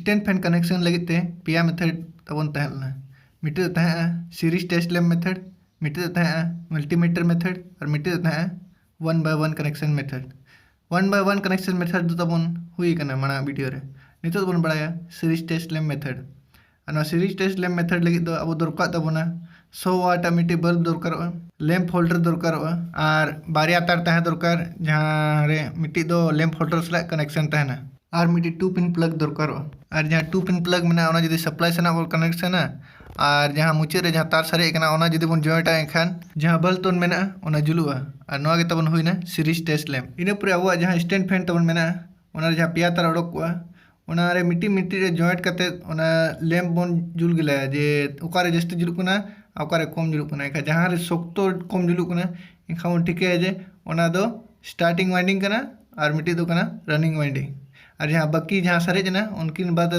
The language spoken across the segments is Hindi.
स्टैंड फैन कनेक्शन लगे ते पेया मेथड तबन तहलना मिटे सीरीज टेस्ट लैम्प मेथड मिटे मल्टीमीटर मेथड और मिटे 1x1 connection method 1x1 connection method तबन हुई कना माना वीडियो रे नितो बन बड़ाया सीरीज टेस्ट लैम्प मेथड और सीरीज टेस्ट लैम्प मेथड लगे तो अब दरकार तबना 100 वाट मिटे बल्ब दरकार लैम्प होल्डर दरकार और बारिया तार तहे दरकार जहाँ रे मिट्टी दो लैम्प होल्डर सला कनेक्शन तहना और मिट्टी 2 पिन प्लग दरकार और जहाँ 2 पिन प्लग में जुदी सप्लाई सेना बोल कनेक्शन और जहाँ मुचाद रे जहाँ तार सारे जुदी बन जॉइंटा एनखान जहाँ बल्ब तबन मेना जुलुआ और नवा तबन हुईना सीरीज टेस्ट लैम्प इन पर अब जहाँ स्टैंड फैन तबन मेना जहाँ पेया तार उडोकवा उनारे मिट्टी मिट्टी रे जॉइंट करते लैम्प बन जुल गया जे ओकारे जस्ती जुलुकना ओकारे कम जुलुकना एखा जहाँ रे शक्तो कम जुलुकना एखा बन ठीक है जे ओना दो स्टार्टिंग वाइंडिंग कना और मिट्टी दो कना रनिंग वाइंडिंग और जहाँ बाकी जहाँ सारेजना उनकिन बाद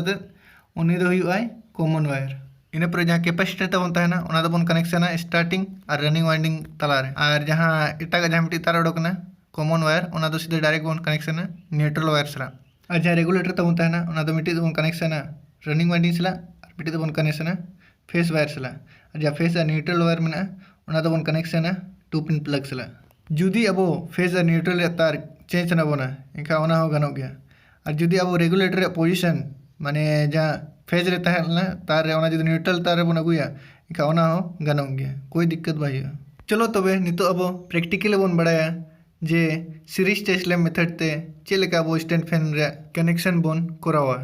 उन्नी दो हुई कॉमन वायर इन पर जहाँ कैपेसिटर तबन तहना ओना दो बन कनेक्शन स्टार्टिंग और रनिंग वाइंडिंग तलारे और जहाँ एटा जहाँ मिट्टी तार उडोकना कॉमन वायर ओना दो सीधे डायरेक्ट बन कनेक्शन न्यूट्रल वायर सला और जहाँ रेगुलेटर तबन तहना ओना दो मिट्टी बन कनेक्शन रनिंग वाइंडिंग सला और मिट्टी बन कनेक्शन फेस वायर सला और जहाँ फेस न्यूट्रल वायर में ओना दो बन कनेक्शन 2 पिन प्लग सला जुदी अब फेस न्यूट्रल तार चेंज ना बना एनखा ओना हो गानोग गया और जुदी अब रेगुलेटर पोजिशन माने जहाँ फेज रे तहना तार रे ओना जुदी न्यूट्रल तार रे बन अगुया एनखा ओना हो गानोग गया कोई दिक्कत बाई चलो तबे नितो अब प्रैक्टिकल बन बड़ाया जे सीरीज टेस्ट लैम्प मेथड ते चेलेका अब स्टैंड फैन रे कनेक्शन बन करावा।